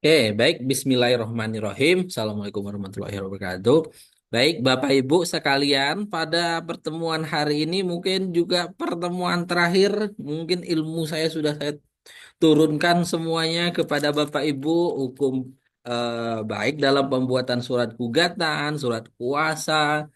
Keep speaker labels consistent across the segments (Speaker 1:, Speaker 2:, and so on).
Speaker 1: Oke, baik. Bismillahirrahmanirrahim. Assalamualaikum warahmatullahi wabarakatuh. Baik, Bapak Ibu sekalian, pada pertemuan hari ini mungkin juga pertemuan terakhir, mungkin ilmu saya turunkan semuanya kepada Bapak Ibu, hukum baik dalam pembuatan surat gugatan, surat kuasa,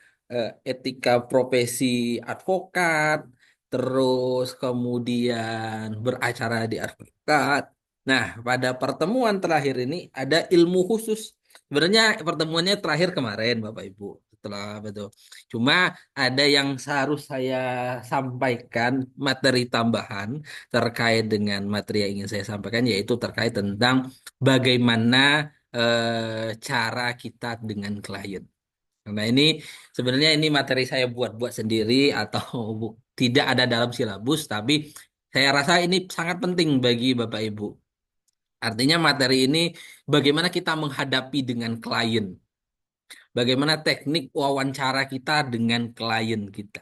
Speaker 1: etika profesi advokat, terus kemudian beracara di advokat. Nah, pada pertemuan terakhir ini ada ilmu khusus. Sebenarnya pertemuannya terakhir kemarin, Bapak Ibu. Setelah betul. Cuma ada yang seharus saya sampaikan materi tambahan terkait dengan materi yang ingin saya sampaikan, yaitu terkait tentang bagaimana cara kita dengan klien. Nah, ini sebenarnya ini materi saya buat-buat sendiri atau tidak ada dalam silabus, tapi saya rasa ini sangat penting bagi Bapak Ibu. Artinya materi ini bagaimana kita menghadapi dengan klien, bagaimana teknik wawancara kita dengan klien kita,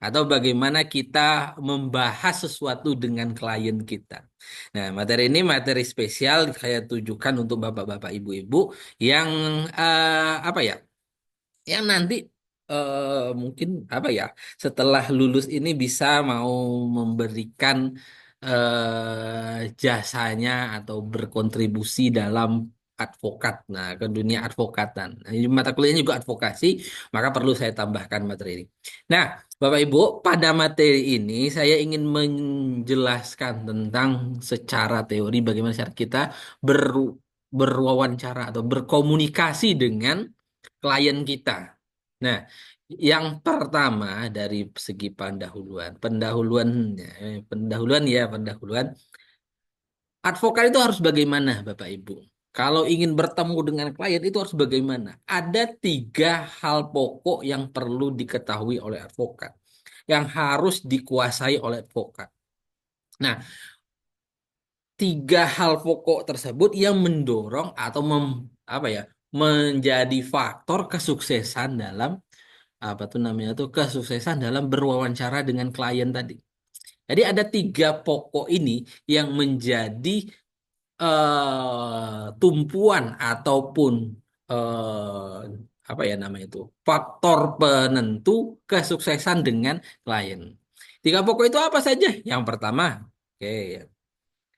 Speaker 1: atau bagaimana kita membahas sesuatu dengan klien kita. Nah, materi ini materi spesial saya tujukan untuk bapak-bapak, ibu-ibu yang apa ya, yang nanti mungkin apa ya, setelah lulus ini bisa mau memberikan jasanya atau berkontribusi dalam advokat, nah ke dunia advokatan. Nah, ini mata kuliahnya juga advokasi, maka perlu saya tambahkan materi ini. Nah, Bapak Ibu, pada materi ini saya ingin menjelaskan tentang secara teori bagaimana cara kita berwawancara atau berkomunikasi dengan klien kita. Nah, yang pertama dari segi pendahuluan. Advokat itu harus bagaimana, Bapak Ibu? Kalau ingin bertemu dengan klien itu harus bagaimana? Ada tiga hal pokok yang perlu diketahui oleh advokat, yang harus dikuasai oleh advokat. Nah, tiga hal pokok tersebut yang mendorong atau apa ya, menjadi faktor kesuksesan dalam apa tuh namanya tuh kesuksesan dalam berwawancara dengan klien tadi. Jadi ada tiga pokok ini yang menjadi tumpuan ataupun apa ya namanya itu faktor penentu kesuksesan dengan klien. Tiga pokok itu apa saja? Yang pertama, oke,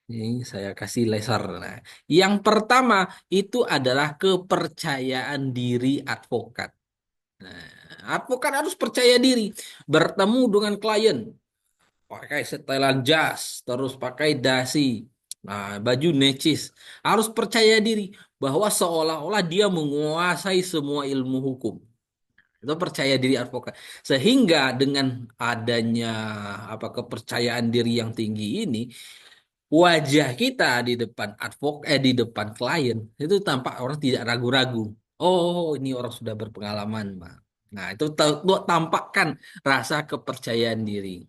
Speaker 1: ini saya kasih laser. Nah, yang pertama itu adalah kepercayaan diri advokat. Nah, advokat harus percaya diri bertemu dengan klien, pakai setelan jas, terus pakai dasi, nah, baju necis, harus percaya diri bahwa seolah-olah dia menguasai semua ilmu hukum. Itu percaya diri advokat. Sehingga dengan adanya apa kepercayaan diri yang tinggi ini, wajah kita di depan di depan klien itu tampak orang tidak ragu-ragu. Oh, ini orang sudah berpengalaman, Pak. Nah, itu tampakkan rasa kepercayaan diri.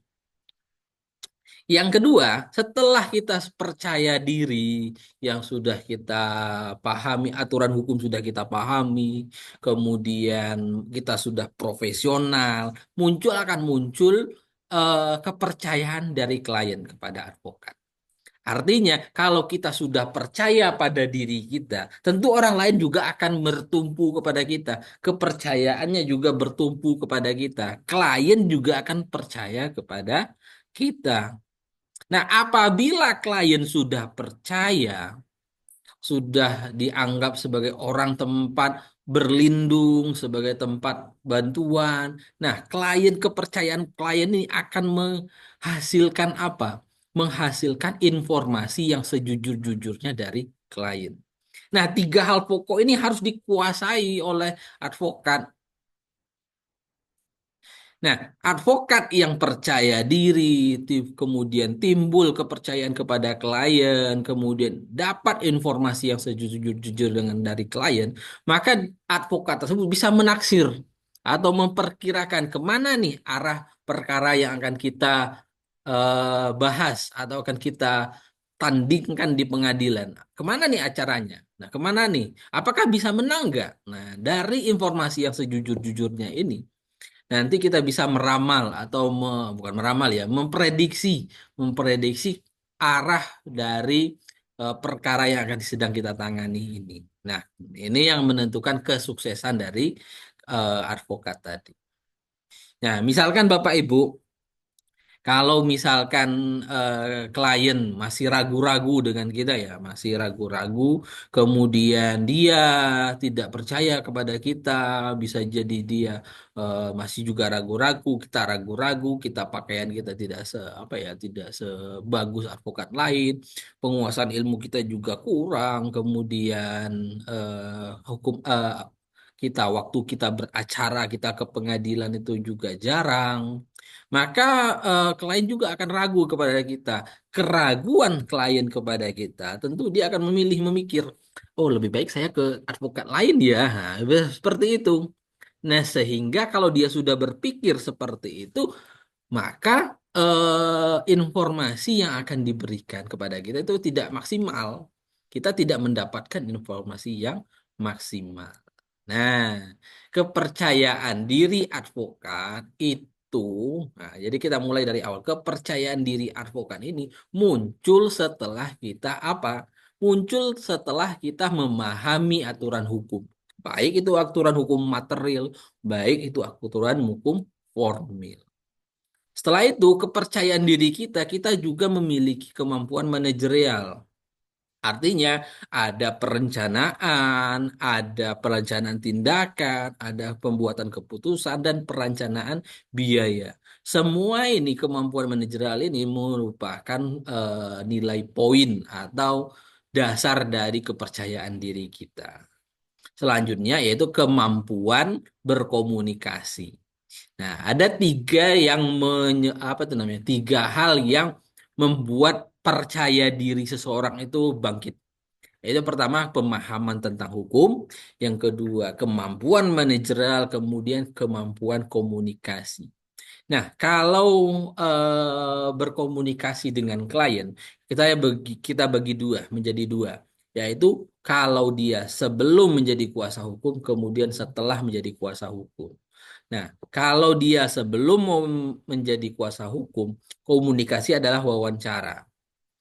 Speaker 1: Yang kedua, setelah kita percaya diri, yang sudah kita pahami, aturan hukum sudah kita pahami, kemudian kita sudah profesional, akan muncul kepercayaan dari klien kepada advokat. Artinya, kalau kita sudah percaya pada diri kita, tentu orang lain juga akan bertumpu kepada kita. Kepercayaannya juga bertumpu kepada kita. Klien juga akan percaya kepada kita. Nah, apabila klien sudah percaya, sudah dianggap sebagai orang tempat berlindung, sebagai tempat bantuan. Nah, kepercayaan klien ini akan menghasilkan apa? Menghasilkan informasi yang sejujur-jujurnya dari klien. Nah, tiga hal pokok ini harus dikuasai oleh advokat. Nah, advokat yang percaya diri, kemudian timbul kepercayaan kepada klien, kemudian dapat informasi yang sejujur-jujur dengan dari klien, maka advokat tersebut bisa menaksir atau memperkirakan kemana nih arah perkara yang akan kita bahas atau akan kita tandingkan di pengadilan. Kemana nih acaranya? Nah, kemana nih? Apakah bisa menang nggak? Nah, dari informasi yang sejujur-jujurnya ini, nanti kita bisa meramal atau bukan meramal ya, memprediksi arah dari perkara yang akan sedang kita tangani ini. Nah, ini yang menentukan kesuksesan dari advokat tadi. Nah, misalkan Bapak Ibu, kalau misalkan klien masih ragu-ragu dengan kita ya, masih ragu-ragu, kemudian dia tidak percaya kepada kita, bisa jadi dia masih juga ragu-ragu, kita ragu-ragu, kita pakaian kita tidak apa ya, tidak sebagus advokat lain, penguasaan ilmu kita juga kurang, kemudian kita waktu kita beracara, kita ke pengadilan itu juga jarang, maka klien juga akan ragu kepada kita. Keraguan klien kepada kita, tentu dia akan memikir, oh lebih baik saya ke advokat lain ya. Nah, seperti itu. Nah, sehingga kalau dia sudah berpikir seperti itu, maka informasi yang akan diberikan kepada kita itu tidak maksimal. Kita tidak mendapatkan informasi yang maksimal. Nah, kepercayaan diri advokat itu, nah, jadi kita mulai dari awal. Kepercayaan diri advokat ini muncul setelah kita apa? Muncul setelah kita memahami aturan hukum. Baik itu aturan hukum material, baik itu aturan hukum formil. Setelah itu, kepercayaan diri kita, kita juga memiliki kemampuan manajerial. Artinya ada perencanaan, ada perencanaan tindakan, ada pembuatan keputusan dan perencanaan biaya. Semua ini kemampuan manajerial ini merupakan nilai poin atau dasar dari kepercayaan diri kita. Selanjutnya yaitu kemampuan berkomunikasi. Nah, ada apa itu namanya? Tiga hal yang membuat percaya diri seseorang itu bangkit. Yaitu pertama pemahaman tentang hukum, yang kedua kemampuan manajerial, kemudian kemampuan komunikasi. Nah, kalau berkomunikasi dengan klien, kita bagi dua menjadi dua, yaitu kalau dia sebelum menjadi kuasa hukum, kemudian setelah menjadi kuasa hukum. Nah, kalau dia sebelum mau menjadi kuasa hukum, komunikasi adalah wawancara.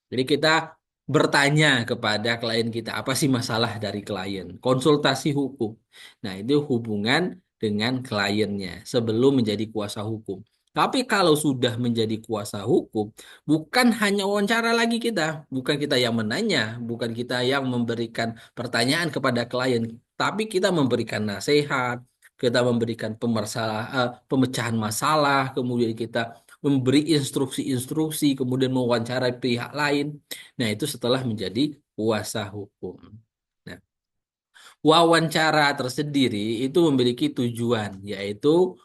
Speaker 1: Jadi kita bertanya kepada klien kita, apa sih masalah dari klien? Konsultasi hukum. Nah, itu hubungan dengan kliennya sebelum menjadi kuasa hukum. Tapi kalau sudah menjadi kuasa hukum, bukan hanya wawancara lagi kita, bukan kita yang menanya, bukan kita yang memberikan pertanyaan kepada klien, tapi kita memberikan nasihat, kita memberikan pemecahan masalah, kemudian kita memberi instruksi-instruksi, kemudian mewawancarai pihak lain. Nah, itu setelah menjadi kuasa hukum. Nah, wawancara tersendiri itu memiliki tujuan, yaitu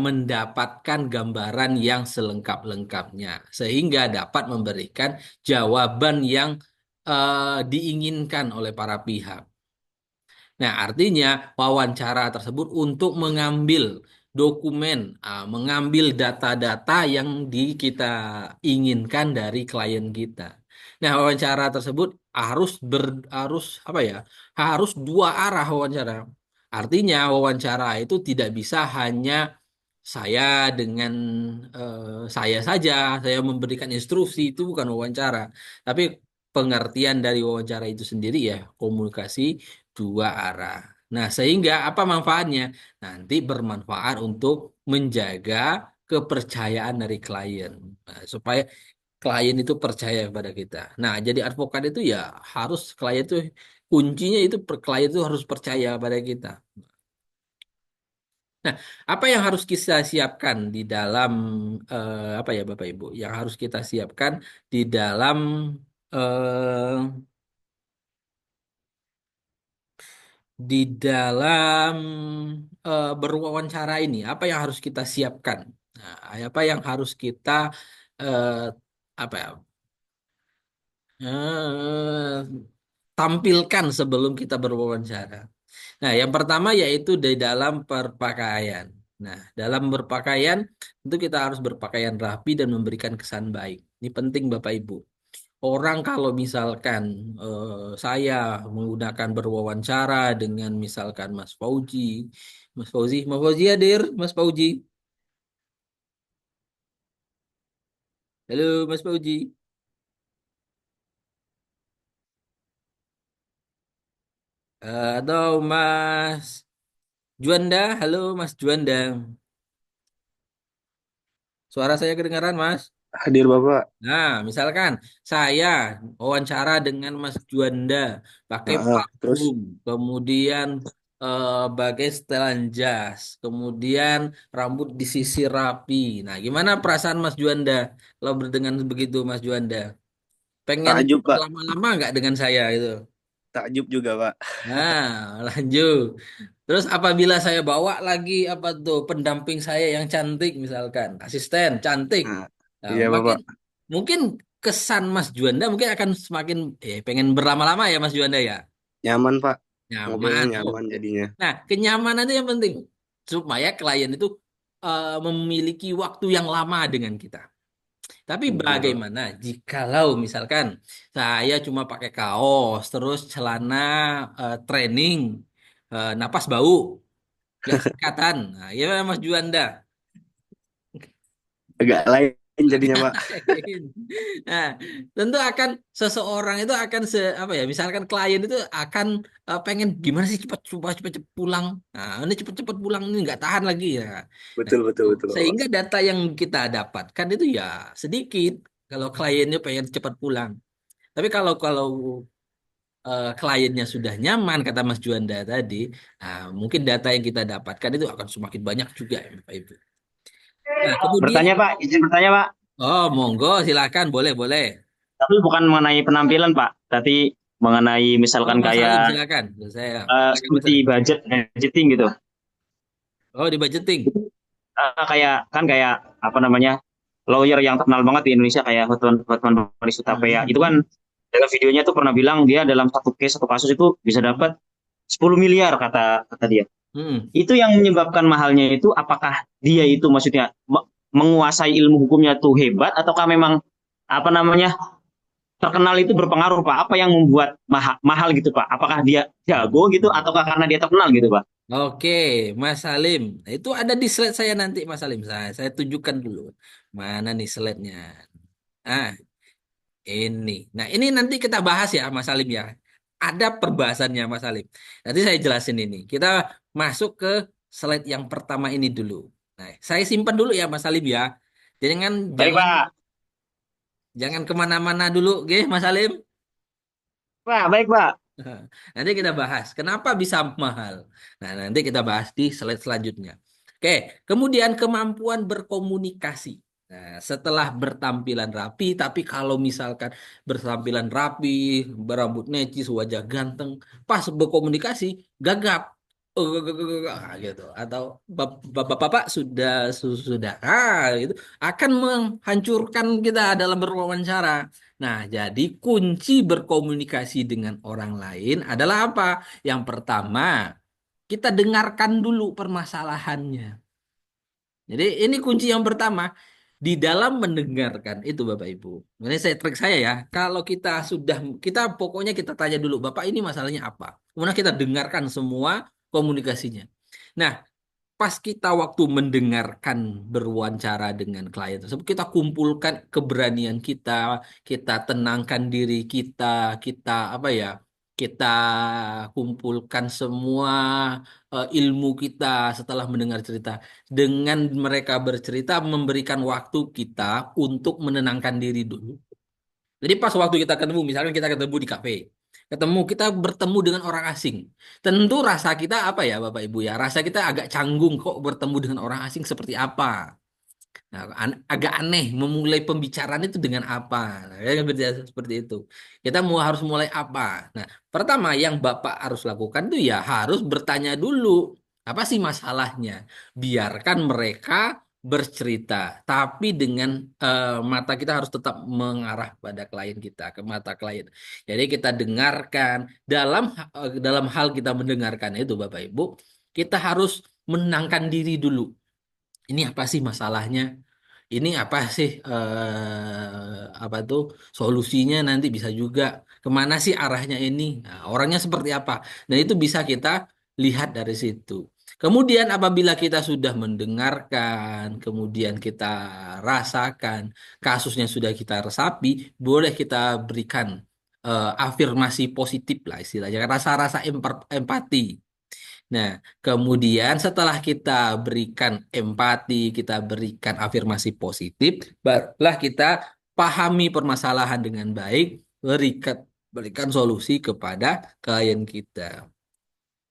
Speaker 1: mendapatkan gambaran yang selengkap-lengkapnya, sehingga dapat memberikan jawaban yang diinginkan oleh para pihak. Nah, artinya wawancara tersebut untuk mengambil dokumen, mengambil data-data yang kita inginkan dari klien kita. Nah, wawancara tersebut harus apa ya? Harus dua arah wawancara. Artinya wawancara itu tidak bisa hanya saya dengan saya saja, saya memberikan instruksi, itu bukan wawancara. Tapi pengertian dari wawancara itu sendiri ya komunikasi dua arah. Nah, sehingga apa manfaatnya? Nanti bermanfaat untuk menjaga kepercayaan dari klien. Nah, supaya klien itu percaya kepada kita. Nah, jadi advokat itu ya harus klien itu kuncinya itu klien itu harus percaya pada kita. Nah, apa yang harus kita siapkan di dalam apa ya Bapak Ibu? Yang harus kita siapkan di dalam eh, di dalam berwawancara ini, apa yang harus kita siapkan? Nah, apa yang harus kita eh, apa ya? eh, tampilkan sebelum kita berwawancara. Nah, yang pertama yaitu di dalam berpakaian. Nah, dalam berpakaian tentu kita harus berpakaian rapi dan memberikan kesan baik. Ini penting Bapak Ibu. Orang kalau misalkan saya menggunakan berwawancara dengan misalkan Mas Fauzi hadir, Mas Fauzi. Halo Mas Fauzi. Atau Mas Juanda, halo Mas Juanda. Suara saya kedengaran, Mas?
Speaker 2: Hadir Bapak.
Speaker 1: Nah, misalkan saya wawancara dengan Mas Juanda pakai
Speaker 2: Terus
Speaker 1: parfum, kemudian pakai setelan jas, kemudian rambut disisir rapi. Nah, gimana perasaan Mas Juanda kalau berdengan begitu, Mas Juanda? Pengen
Speaker 2: takjub Pak,
Speaker 1: lama-lama nggak dengan saya itu?
Speaker 2: takjub juga Pak.
Speaker 1: Nah, lanjut. Terus apabila saya bawa lagi apa tuh pendamping saya yang cantik misalkan, asisten cantik.
Speaker 2: Nah,
Speaker 1: Nah,
Speaker 2: iya
Speaker 1: makin
Speaker 2: Bapak,
Speaker 1: mungkin kesan Mas Juanda mungkin akan semakin pengen berlama-lama ya Mas Juanda ya.
Speaker 2: nyaman Pak, ngobrolnya
Speaker 1: Nyaman.
Speaker 2: nyaman
Speaker 1: Oke.
Speaker 2: jadinya.
Speaker 1: Nah, kenyamanan itu yang penting supaya klien itu memiliki waktu yang lama dengan kita. Tapi
Speaker 2: Bener Pak.
Speaker 1: bagaimana jikalau misalkan saya cuma pakai kaos, terus celana training, napas bau, nggak sekatan. Nah, gimana Mas Juanda?
Speaker 2: Agak lain jadinya
Speaker 1: Agak
Speaker 2: Pak.
Speaker 1: lain. Nah, tentu akan seseorang itu akan apa ya? Misalkan klien itu akan pengen gimana sih cepat pulang. Nah, ini cepat-cepat pulang ini nggak tahan lagi ya. Nah,
Speaker 2: Betul
Speaker 1: itu.
Speaker 2: betul betul Bapak.
Speaker 1: Sehingga data yang kita dapatkan itu ya sedikit kalau kliennya pengen cepat pulang. Tapi kalau kliennya sudah nyaman kata Mas Juanda tadi, nah, mungkin data yang kita dapatkan itu akan semakin banyak juga ya Bapak Ibu. Nah, kemudian
Speaker 3: Bertanya Pak, izin bertanya Pak.
Speaker 1: oh monggo silakan boleh boleh.
Speaker 3: Tapi bukan mengenai penampilan Pak, tapi mengenai
Speaker 1: Oh
Speaker 3: misalkan
Speaker 1: Mas Salim
Speaker 3: kayak
Speaker 1: silakan. Saya silakan Mas
Speaker 3: seperti
Speaker 1: Salim.
Speaker 3: budgeting gitu.
Speaker 1: Oh di budgeting.
Speaker 3: Kayak kan kayak apa namanya lawyer yang terkenal banget di Indonesia kayak Hotman Paris Hutapea itu kan
Speaker 1: Mhm.
Speaker 3: dalam videonya tuh pernah bilang dia dalam satu kasus itu bisa dapat 10 miliar kata kata dia.
Speaker 1: Hmm.
Speaker 3: Itu yang menyebabkan mahalnya itu apakah dia itu maksudnya menguasai ilmu hukumnya tuh hebat ataukah memang apa namanya terkenal itu berpengaruh Pak? Apa yang membuat mahal gitu Pak? Apakah dia jago gitu ataukah karena dia terkenal gitu Pak?
Speaker 1: Oke, Mas Salim. Nah, itu ada di slide saya nanti, Mas Salim. Saya tunjukkan dulu. Mana nih slide-nya? Ah, ini. Nah, ini nanti kita bahas ya, Mas Salim ya. Ada perbahasannya, Mas Salim. Nanti saya jelasin ini. Kita masuk ke slide yang pertama ini dulu. Nah, saya simpan dulu ya, Mas Salim ya. Jangan
Speaker 3: Baik
Speaker 1: jangan
Speaker 3: Pak.
Speaker 1: jangan kemana-mana dulu, oke, Mas Salim.
Speaker 3: Pak, baik Pak.
Speaker 1: Nanti kita bahas kenapa bisa mahal. Nah, nanti kita bahas di slide selanjutnya. Oke, kemudian kemampuan berkomunikasi. Nah, setelah bertampilan rapi, tapi kalau misalkan bertampilan rapi, berambut necis, wajah ganteng, pas berkomunikasi gagap. Gitu. Atau bapak-bapak sudah gitu akan menghancurkan kita dalam berwawancara. Nah, jadi kunci berkomunikasi dengan orang lain adalah apa? Yang pertama, kita dengarkan dulu permasalahannya. Jadi ini kunci yang pertama di dalam mendengarkan itu Bapak Ibu. Ini saya trik saya ya. Kalau kita pokoknya kita tanya dulu Bapak ini masalahnya apa. Kemudian kita dengarkan semua komunikasinya. Nah, pas kita waktu mendengarkan berwawancara dengan klien tersebut, kita kumpulkan keberanian kita tenangkan diri kita apa ya, kita kumpulkan semua ilmu kita setelah mendengar cerita. Dengan mereka bercerita, memberikan waktu kita untuk menenangkan diri dulu. Jadi pas waktu kita ketemu, misalkan kita ketemu di kafe, kita bertemu dengan orang asing. Tentu rasa kita apa ya Bapak Ibu ya, rasa kita agak canggung kok bertemu dengan orang asing seperti apa. Nah, agak aneh memulai pembicaraan itu dengan apa. Nah, kan seperti itu. Kita harus mulai apa? Nah, pertama yang Bapak harus lakukan itu ya harus bertanya dulu. Apa sih masalahnya? Biarkan mereka bercerita, tapi dengan mata kita harus tetap mengarah pada klien kita, ke mata klien. Jadi kita dengarkan dalam hal kita mendengarkan itu Bapak Ibu, kita harus menenangkan diri dulu. Ini apa sih masalahnya? Ini apa sih apa tuh solusinya nanti bisa juga kemana sih arahnya ini? Nah, orangnya seperti apa? Dan itu bisa kita lihat dari situ. Kemudian apabila kita sudah mendengarkan, kemudian kita rasakan kasusnya sudah kita resapi, boleh kita berikan. afirmasi positif lah istilahnya, rasa-rasa empati. Nah, kemudian setelah kita berikan empati, kita berikan afirmasi positif, barulah kita pahami permasalahan dengan baik, berikan solusi kepada klien kita.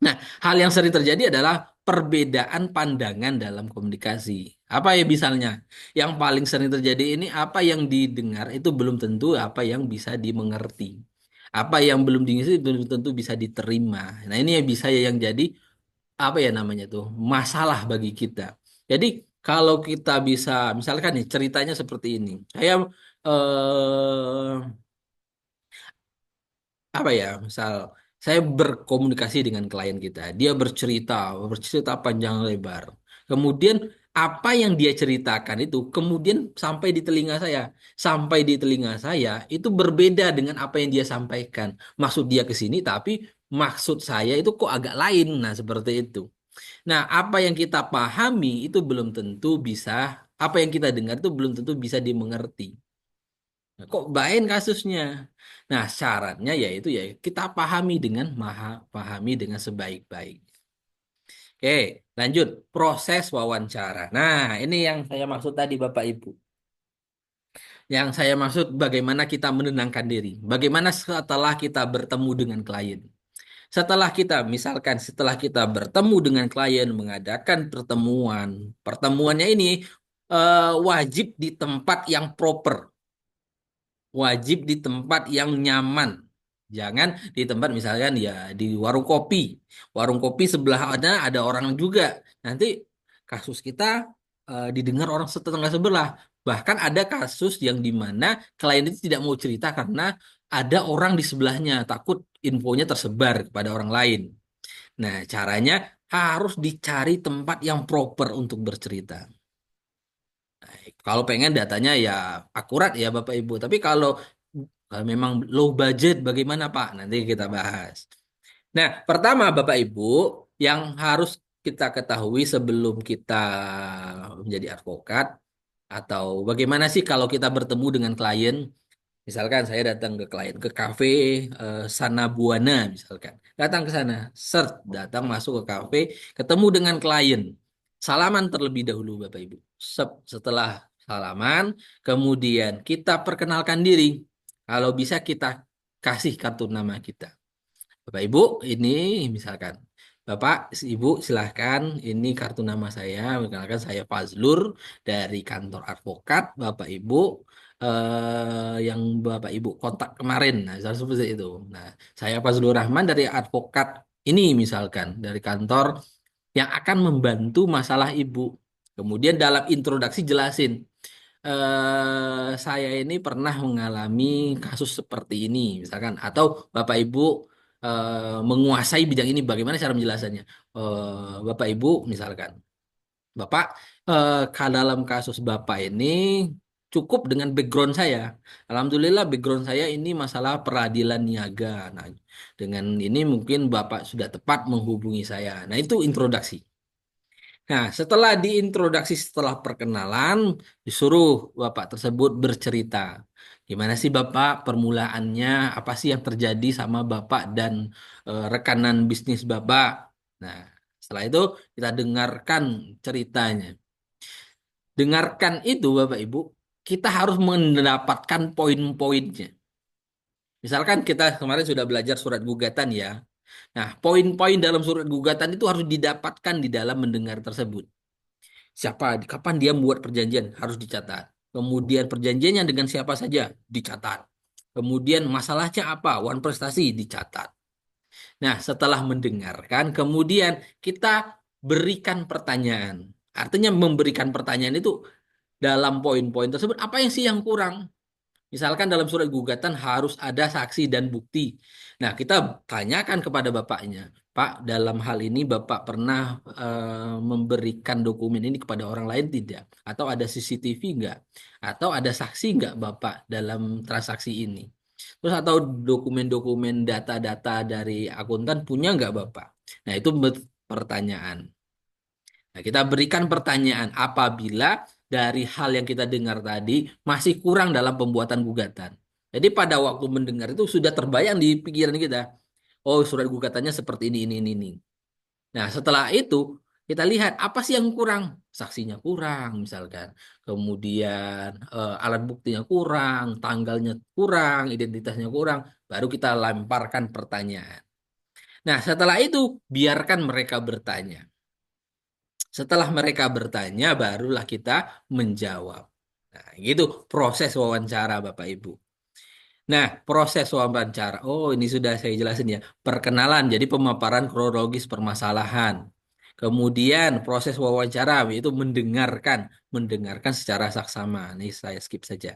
Speaker 1: Nah, hal yang sering terjadi adalah perbedaan pandangan dalam komunikasi. Apa ya misalnya? Yang paling sering terjadi ini apa yang didengar itu belum tentu apa yang bisa dimengerti. Apa yang belum dimengerti belum tentu bisa diterima. Nah, ini yang bisa yang jadi apa ya namanya tuh masalah bagi kita. Jadi kalau kita bisa misalkan nih ceritanya seperti ini. Saya apa ya, misal saya berkomunikasi dengan klien kita, dia bercerita panjang lebar. Kemudian apa yang dia ceritakan itu kemudian sampai di telinga saya itu berbeda dengan apa yang dia sampaikan. Maksud dia ke sini, tapi maksud saya itu kok agak lain. Nah, seperti itu. Nah, apa yang kita pahami itu belum tentu bisa, apa yang kita dengar itu belum tentu bisa dimengerti. Nah, kok bain kasusnya? Nah, syaratnya yaitu ya kita pahami dengan sebaik-baik. Oke, lanjut proses wawancara. Nah, ini yang saya maksud tadi Bapak Ibu. Yang saya maksud bagaimana kita menenangkan diri. Bagaimana setelah kita bertemu dengan klien. Setelah kita bertemu dengan klien, mengadakan pertemuan. Pertemuannya ini wajib di tempat yang proper. Wajib di tempat yang nyaman. Jangan di tempat misalkan ya di warung kopi. Warung kopi sebelahnya ada orang juga. Nanti kasus kita didengar orang setengah sebelah. Bahkan ada kasus yang di mana klien itu tidak mau cerita karena ada orang di sebelahnya, takut infonya tersebar kepada orang lain. Nah, caranya harus dicari tempat yang proper untuk bercerita. Kalau pengen datanya ya akurat ya Bapak Ibu. Tapi kalau memang low budget bagaimana Pak? Nanti kita bahas. Nah, pertama Bapak Ibu yang harus kita ketahui sebelum kita menjadi advokat atau bagaimana sih kalau kita bertemu dengan klien. Misalkan saya datang ke klien ke kafe Sana Buana misalkan. Datang ke sana, datang masuk ke kafe, ketemu dengan klien. Salaman terlebih dahulu Bapak Ibu. Setelah salaman, kemudian kita perkenalkan diri. Kalau bisa kita kasih kartu nama kita. Bapak Ibu, ini misalkan. Bapak, Ibu silahkan, ini kartu nama saya. Misalkan saya Fazlur dari kantor advokat. Bapak Ibu, yang Bapak Ibu kontak kemarin. Nah, seperti itu. Nah, saya Fazlur Rahman dari advokat ini misalkan. Dari kantor yang akan membantu masalah Ibu. Kemudian dalam introduksi jelasin saya ini pernah mengalami kasus seperti ini, misalkan, atau Bapak Ibu menguasai bidang ini, bagaimana cara menjelaskannya? Bapak Ibu, misalkan, Bapak, dalam kasus Bapak ini cukup dengan background saya. Alhamdulillah, background saya ini masalah peradilan niaga. Nah, dengan ini mungkin Bapak sudah tepat menghubungi saya. Nah, itu introduksi. Nah, setelah diintroduksi, setelah perkenalan, disuruh Bapak tersebut bercerita. Gimana sih Bapak permulaannya, apa sih yang terjadi sama Bapak dan rekanan bisnis Bapak. Nah, setelah itu kita dengarkan ceritanya. Dengarkan itu Bapak Ibu, kita harus mendapatkan poin-poinnya. Misalkan kita kemarin sudah belajar surat gugatan ya. Nah, poin-poin dalam surat gugatan itu harus didapatkan di dalam mendengar tersebut. Kapan dia membuat perjanjian harus dicatat. Kemudian perjanjiannya dengan siapa saja dicatat. Kemudian masalahnya apa, wan prestasi dicatat. Nah, setelah mendengarkan, kemudian kita berikan pertanyaan. Artinya memberikan pertanyaan itu dalam poin-poin tersebut, apa yang sih yang kurang? Misalkan dalam surat gugatan harus ada saksi dan bukti. Nah, kita tanyakan kepada bapaknya, Pak, dalam hal ini Bapak pernah memberikan dokumen ini kepada orang lain tidak? Atau ada CCTV enggak? Atau ada saksi enggak Bapak dalam transaksi ini? Terus atau dokumen-dokumen data-data dari akuntan punya enggak Bapak? Nah, itu pertanyaan. Nah, kita berikan pertanyaan apabila dari hal yang kita dengar tadi masih kurang dalam pembuatan gugatan. Jadi pada waktu mendengar itu sudah terbayang di pikiran kita. Oh, surat gugatannya seperti ini. Nah, setelah itu kita lihat apa sih yang kurang? Saksinya kurang, misalkan. Kemudian alat buktinya kurang, tanggalnya kurang, identitasnya kurang. Baru kita lemparkan pertanyaan. Nah, setelah itu biarkan mereka bertanya. Setelah mereka bertanya, barulah kita menjawab. Nah, gitu proses wawancara Bapak Ibu. Nah, proses wawancara. Oh, ini sudah saya jelasin ya. Perkenalan, jadi pemaparan kronologis permasalahan. Kemudian proses wawancara yaitu mendengarkan secara saksama. Ini saya skip saja.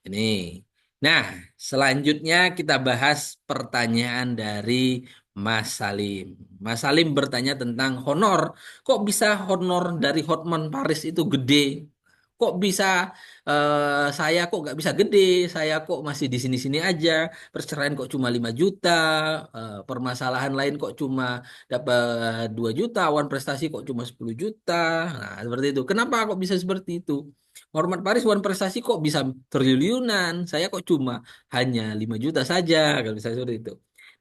Speaker 1: Ini. Nah, selanjutnya kita bahas pertanyaan dari Mas Salim. Mas Salim bertanya tentang honor. Kok bisa honor dari Hotman Paris itu gede? Kok bisa saya kok nggak bisa gede? Saya kok masih di sini-sini aja? Perceraian kok cuma 5 juta? Permasalahan lain kok cuma dapat 2 juta? Wan prestasi kok cuma 10 juta? Nah, seperti itu. Kenapa kok bisa seperti itu? Hormat Paris Wan prestasi kok bisa triliunan? Saya kok cuma hanya 5 juta saja kalau bisa seperti itu.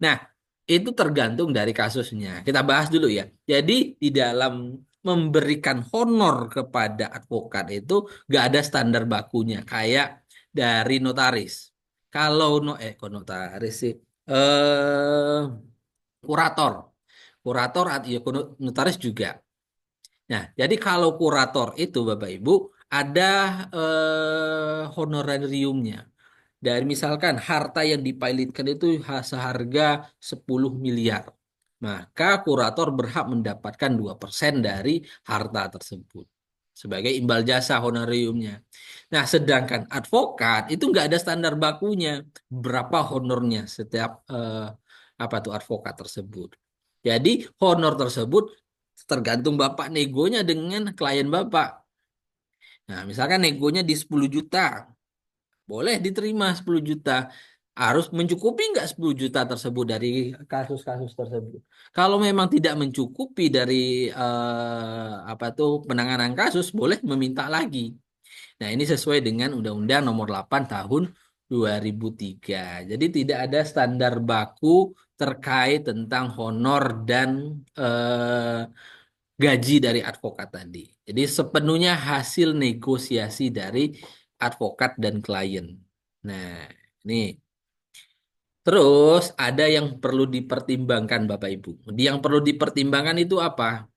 Speaker 1: Nah, itu tergantung dari kasusnya. Kita bahas dulu ya. Jadi di dalam memberikan honor kepada advokat itu gak ada standar bakunya kayak dari notaris. Kalau kok notaris sih kurator. Kurator ya notaris juga. Nah, jadi kalau kurator itu Bapak Ibu ada honorariumnya. Dan misalkan harta yang dipilotkan itu seharga 10 miliar. Maka kurator berhak mendapatkan 2% dari harta tersebut sebagai imbal jasa honorariumnya. Nah, sedangkan advokat itu nggak ada standar bakunya berapa honornya setiap apa tuh advokat tersebut. Jadi honor tersebut tergantung Bapak negonya dengan klien Bapak. Nah, misalkan negonya di 10 juta, boleh diterima 10 juta. Harus mencukupi nggak 10 juta tersebut dari kasus-kasus tersebut. Kalau memang tidak mencukupi dari apa tuh penanganan kasus, boleh meminta lagi. Nah, ini sesuai dengan Undang-Undang Nomor 8 Tahun 2003. Jadi tidak ada standar baku terkait tentang honor dan gaji dari advokat tadi. Jadi sepenuhnya hasil negosiasi dari advokat dan klien. Nah, ini terus ada yang perlu dipertimbangkan Bapak Ibu. Yang perlu dipertimbangkan itu apa?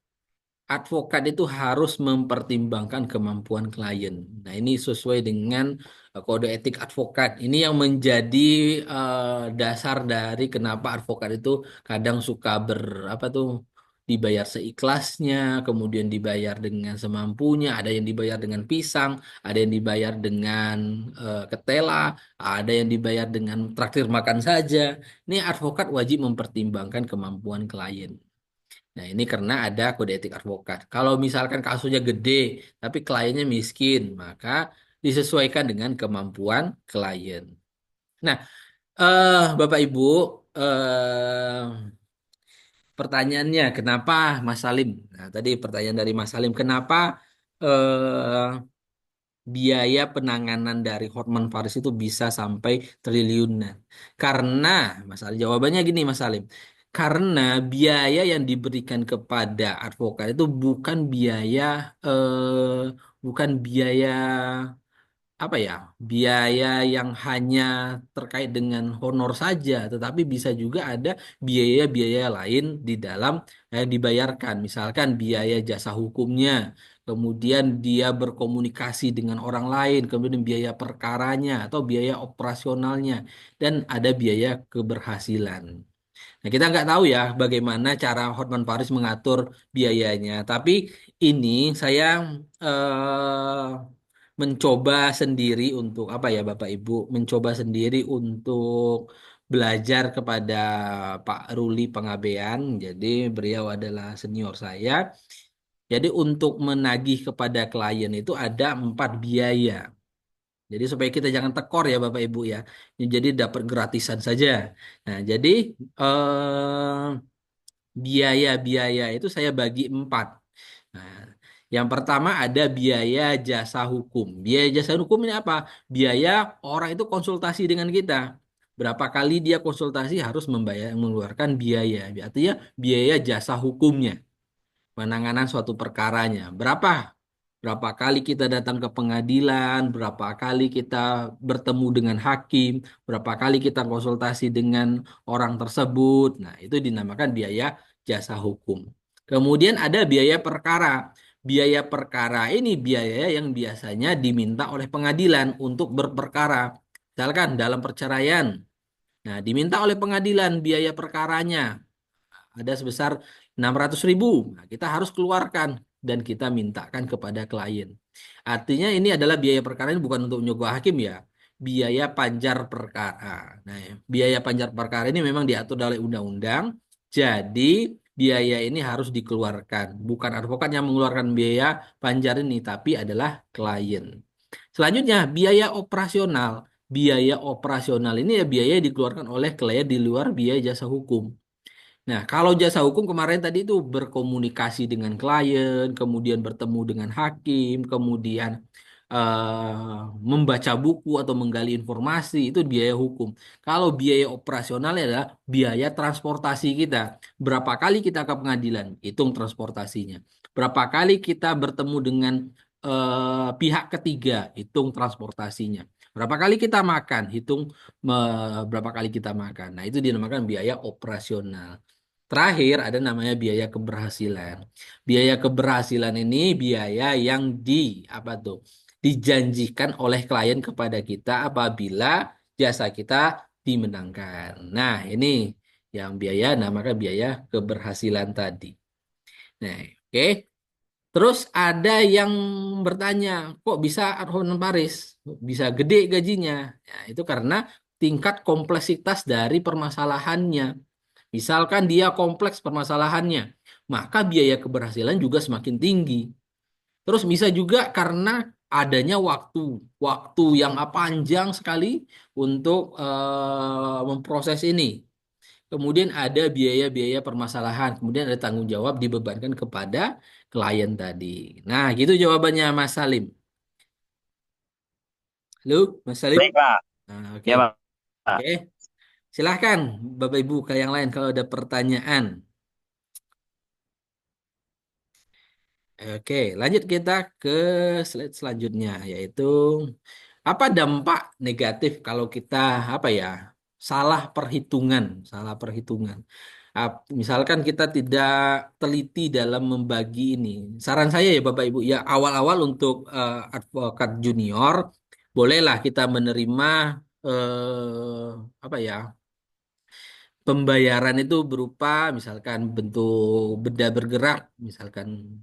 Speaker 1: Advokat itu harus mempertimbangkan kemampuan klien. Nah, ini sesuai dengan kode etik advokat. Ini yang menjadi dasar dari kenapa advokat itu kadang suka apa tuh dibayar seikhlasnya, kemudian dibayar dengan semampunya, ada yang dibayar dengan pisang, ada yang dibayar dengan ketela, ada yang dibayar dengan traktir makan saja. Ini advokat wajib mempertimbangkan kemampuan klien. Nah, ini karena ada kode etik advokat. Kalau misalkan kasusnya gede, tapi kliennya miskin, maka disesuaikan dengan kemampuan klien. Nah, Bapak Ibu, pertanyaannya, kenapa Mas Salim? Nah, tadi pertanyaan dari Mas Salim, kenapa eh, biaya penanganan dari Hotman Paris itu bisa sampai triliunan? Karena, Mas Salim, jawabannya gini, Mas Salim. Karena biaya yang diberikan kepada advokat itu bukan biaya apa ya, biaya yang hanya terkait dengan honor saja, tetapi bisa juga ada biaya-biaya lain di dalam yang dibayarkan. Misalkan biaya jasa hukumnya, kemudian dia berkomunikasi dengan orang lain, kemudian biaya perkaranya atau biaya operasionalnya, dan ada biaya keberhasilan. Nah, kita nggak tahu ya bagaimana cara Hotman Paris mengatur biayanya. Tapi ini saya mencoba sendiri untuk apa ya Bapak Ibu, mencoba sendiri untuk belajar kepada Pak Ruli Pengabean. Jadi beliau adalah senior saya. Jadi untuk menagih kepada klien itu ada 4 biaya. Jadi supaya kita jangan tekor ya Bapak Ibu ya. Jadi dapat gratisan saja. Nah, jadi biaya-biaya itu saya bagi 4. Nah, Yang pertama ada biaya jasa hukum. Biaya jasa hukum ini apa? Biaya orang itu konsultasi dengan kita. Berapa kali dia konsultasi harus mengeluarkan biaya. Artinya biaya jasa hukumnya, penanganan suatu perkaranya. Berapa? Berapa kali kita datang ke pengadilan, berapa kali kita bertemu dengan hakim, berapa kali kita konsultasi dengan orang tersebut. Nah, itu dinamakan biaya jasa hukum. Kemudian ada biaya perkara. Biaya perkara ini biaya yang biasanya diminta oleh pengadilan untuk berperkara. Misalkan dalam perceraian. Nah, diminta oleh pengadilan biaya perkaranya ada sebesar 600.000. Nah, kita harus keluarkan dan kita mintakan kepada klien. Artinya ini adalah biaya perkara ini bukan untuk nyogok hakim ya. Biaya panjar perkara. Nah, biaya panjar perkara ini memang diatur oleh undang-undang. Jadi biaya ini harus dikeluarkan. Bukan advokat yang mengeluarkan biaya panjar ini, tapi adalah klien. Selanjutnya, biaya operasional. Biaya operasional ini ya biaya yang dikeluarkan oleh klien di luar biaya jasa hukum. Nah, kalau jasa hukum kemarin tadi itu berkomunikasi dengan klien, kemudian bertemu dengan hakim, kemudian membaca buku atau menggali informasi, itu biaya hukum. Kalau biaya operasional adalah biaya transportasi kita. Berapa kali kita ke pengadilan, hitung transportasinya. Berapa kali kita bertemu dengan pihak ketiga, hitung transportasinya. Berapa kali kita makan, hitung berapa kali kita makan. Nah, itu dinamakan biaya operasional. Terakhir ada namanya biaya keberhasilan. Biaya keberhasilan ini biaya yang apa tuh? Dijanjikan oleh klien kepada kita apabila jasa kita dimenangkan. Nah, ini yang biaya namakan biaya keberhasilan tadi. Nah, oke. Terus ada yang bertanya, kok bisa Adhonan Paris? Bisa gede gajinya? Ya, itu karena tingkat kompleksitas dari permasalahannya. Misalkan dia kompleks permasalahannya, maka biaya keberhasilan juga semakin tinggi. Terus bisa juga karena adanya waktu yang panjang sekali untuk memproses ini. Kemudian ada biaya-biaya permasalahan, kemudian ada tanggung jawab dibebankan kepada klien tadi. Nah, gitu jawabannya Mas Salim. Halo, Mas Salim.
Speaker 3: Baik, Pak.
Speaker 1: Nah, oke.
Speaker 3: Ya, Pak.
Speaker 1: Oke. Silahkan Bapak Ibu ke yang lain kalau ada pertanyaan. Oke, lanjut kita ke slide selanjutnya, yaitu apa dampak negatif kalau kita apa ya salah perhitungan. Misalkan kita tidak teliti dalam membagi ini. Saran saya ya Bapak Ibu, ya awal-awal untuk advokat junior, bolehlah kita menerima apa ya pembayaran itu berupa misalkan bentuk benda bergerak, misalkan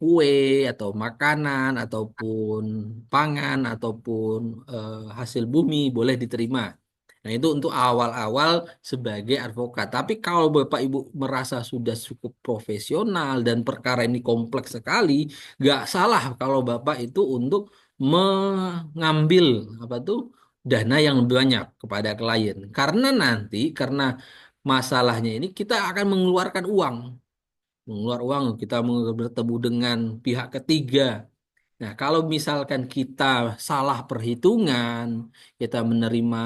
Speaker 1: kue atau makanan ataupun pangan ataupun hasil bumi boleh diterima. Nah, itu untuk awal-awal sebagai advokat. Tapi kalau Bapak Ibu merasa sudah cukup profesional dan perkara ini kompleks sekali, nggak salah kalau Bapak itu untuk mengambil apa tuh dana yang lebih banyak kepada klien. Karena masalahnya ini kita akan mengeluarkan uang kita bertemu dengan pihak ketiga. Nah, kalau misalkan kita salah perhitungan, kita menerima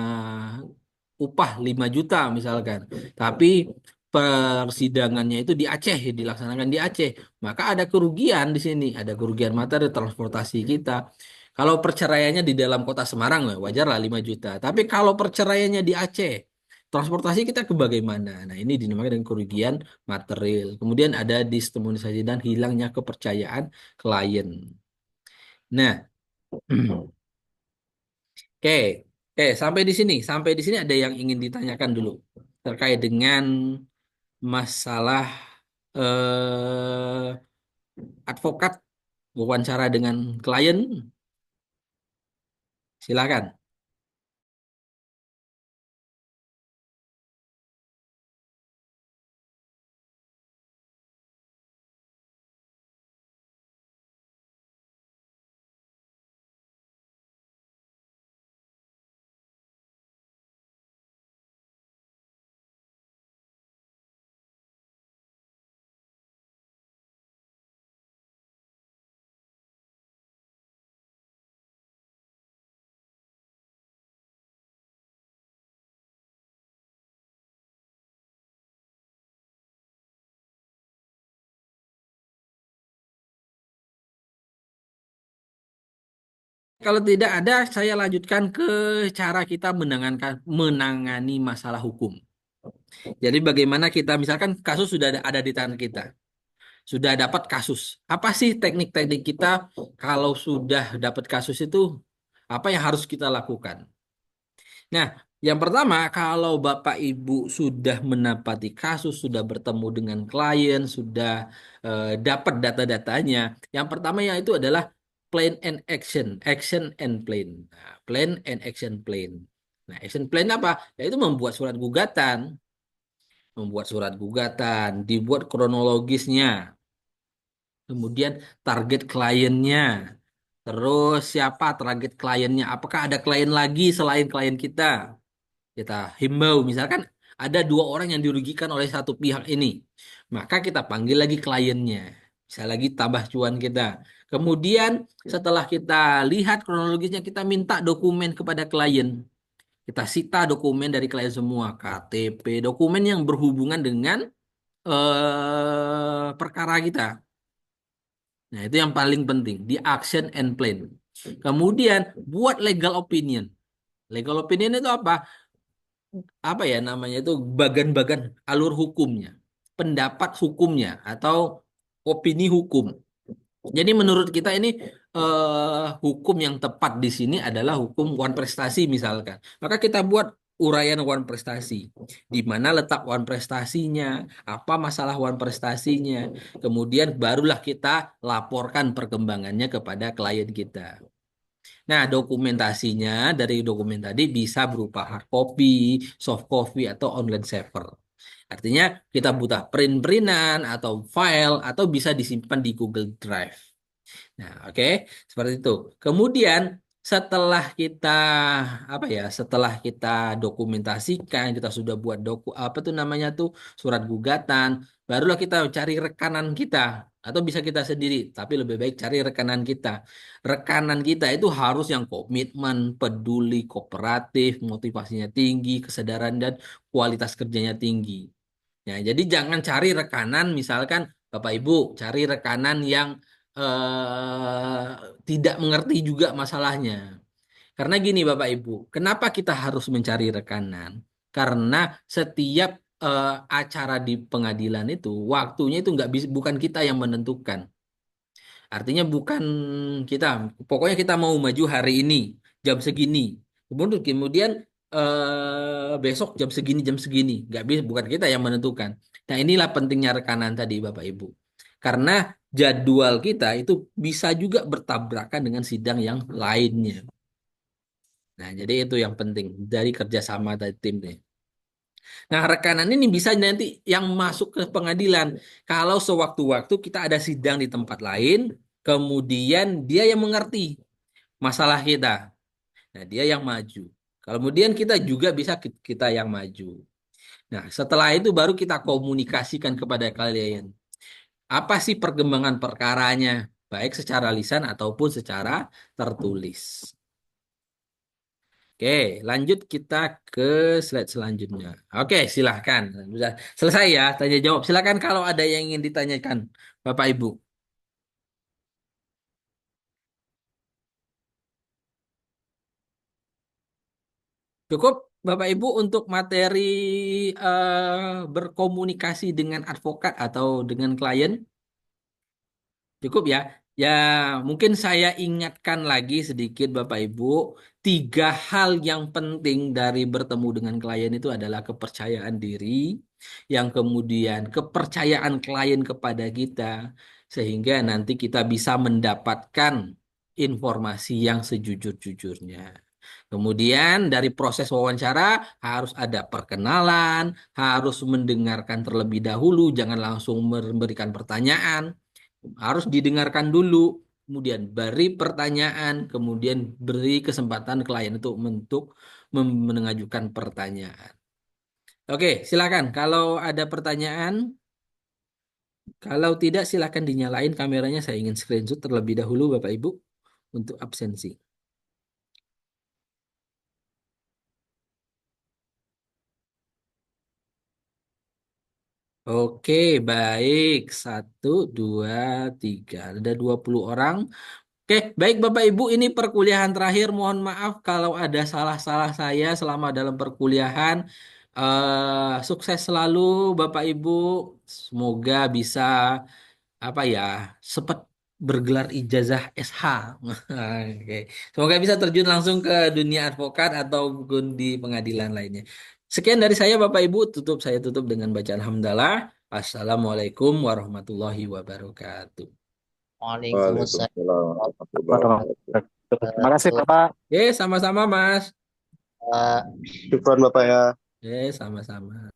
Speaker 1: upah 5 juta misalkan, tapi persidangannya itu di Aceh, dilaksanakan di Aceh, maka ada kerugian di sini, ada kerugian materi transportasi kita. Kalau perceraiannya di dalam kota Semarang, wajar lah 5 juta. Tapi kalau perceraiannya di Aceh, transportasi kita ke bagaimana? Nah, ini dinamakan dengan kerugian material. Kemudian ada diskriminasi dan hilangnya kepercayaan klien. Nah, oke, oke, sampai di sini. Sampai di sini ada yang ingin ditanyakan dulu terkait dengan masalah advokat wawancara dengan klien. Silakan. Kalau tidak ada, saya lanjutkan ke cara kita menangani masalah hukum. Jadi bagaimana kita misalkan kasus sudah ada di tangan kita, sudah dapat kasus. Apa sih teknik-teknik kita kalau sudah dapat kasus itu apa yang harus kita lakukan? Nah, yang pertama, kalau Bapak Ibu sudah mendapati kasus, sudah bertemu dengan klien, sudah dapat data-datanya, yang pertama yaitu adalah plan and action, action and plan. Nah, plan and action plan. Nah, action plan apa? Yaitu membuat surat gugatan, dibuat kronologisnya, kemudian target kliennya, terus siapa target kliennya, apakah ada klien lagi selain klien kita himbau misalkan ada dua orang yang dirugikan oleh satu pihak ini, maka kita panggil lagi kliennya, bisa lagi tambah cuan kita. Kemudian setelah kita lihat kronologisnya, kita minta dokumen kepada klien, kita sita dokumen dari klien semua, KTP, dokumen yang berhubungan dengan perkara kita. Nah, itu yang paling penting di action and plan. Kemudian buat legal opinion. Legal opinion itu apa? Apa ya namanya itu, bagan-bagan alur hukumnya, pendapat hukumnya atau opini hukum. Jadi menurut kita ini hukum yang tepat di sini adalah hukum wan prestasi misalkan. Maka kita buat uraian wan prestasi. Di mana letak wan prestasinya, apa masalah wan prestasinya. Kemudian barulah kita laporkan perkembangannya kepada klien kita. Nah, dokumentasinya dari dokumen tadi bisa berupa hard copy, soft copy, atau online saver. Artinya kita butuh print-printan atau file atau bisa disimpan di Google Drive. Nah, oke, seperti itu. Kemudian setelah kita apa ya? Setelah kita dokumentasikan, kita sudah buat apa tuh namanya tuh surat gugatan, barulah kita cari rekanan kita atau bisa kita sendiri, tapi lebih baik cari rekanan kita. Rekanan kita itu harus yang komitmen, peduli, kooperatif, motivasinya tinggi, kesadaran dan kualitas kerjanya tinggi. Ya, jadi jangan cari rekanan misalkan Bapak Ibu cari rekanan yang tidak mengerti juga masalahnya. Karena gini Bapak Ibu, kenapa kita harus mencari rekanan? Karena setiap acara di pengadilan itu waktunya itu nggak bisa, bukan kita yang menentukan. Artinya bukan kita, pokoknya kita mau maju hari ini jam segini. Kemudian besok jam segini, nggak bisa, bukan kita yang menentukan. Nah inilah pentingnya rekanan tadi Bapak Ibu. Karena jadwal kita itu bisa juga bertabrakan dengan sidang yang lainnya. Nah jadi itu yang penting dari kerjasama dari tim nih. Nah, rekanan ini bisa nanti yang masuk ke pengadilan. Kalau sewaktu-waktu kita ada sidang di tempat lain, kemudian dia yang mengerti masalah kita. Nah, dia yang maju. Kemudian kita juga bisa kita yang maju. Nah, setelah itu baru kita komunikasikan kepada kalian. Apa sih perkembangan perkaranya, baik secara lisan ataupun secara tertulis. Oke, lanjut kita ke slide selanjutnya. Oke, silahkan. Sudah selesai ya, tanya jawab. Silahkan kalau ada yang ingin ditanyakan, Bapak Ibu. Cukup, Bapak Ibu, untuk materi berkomunikasi dengan advokat atau dengan klien. Cukup ya. Ya, mungkin saya ingatkan lagi sedikit Bapak Ibu, tiga hal yang penting dari bertemu dengan klien itu adalah kepercayaan diri, yang kemudian kepercayaan klien kepada kita, sehingga nanti kita bisa mendapatkan informasi yang sejujur-jujurnya. Kemudian dari proses wawancara harus ada perkenalan, harus mendengarkan terlebih dahulu, jangan langsung memberikan pertanyaan, harus didengarkan dulu, kemudian beri pertanyaan, kemudian beri kesempatan klien untuk mengajukan pertanyaan. Oke, silakan. Kalau ada pertanyaan, kalau tidak silakan dinyalain kameranya. Saya ingin screenshot terlebih dahulu, Bapak Ibu, untuk absensi. Oke, baik. Satu, dua, tiga. Ada 20 orang. Oke, baik Bapak Ibu, ini perkuliahan terakhir. Mohon maaf kalau ada salah-salah saya selama dalam perkuliahan. Sukses selalu Bapak Ibu. Semoga bisa apa ya, cepat bergelar ijazah SH. Oke. Semoga bisa terjun langsung ke dunia advokat ataupun di pengadilan lainnya. Sekian dari saya Bapak Ibu, saya tutup dengan bacaan hamdalah. Assalamualaikum warahmatullahi wabarakatuh.
Speaker 4: Waalaikumsalam
Speaker 2: Waalaikumsalam warahmatullahi
Speaker 4: warahmatullahi
Speaker 2: wabarakatuh.
Speaker 4: wabarakatuh. Terima kasih Bapak.
Speaker 1: Sama-sama Mas.
Speaker 4: Pak.
Speaker 2: Syukron Bapak ya.
Speaker 1: Sama-sama.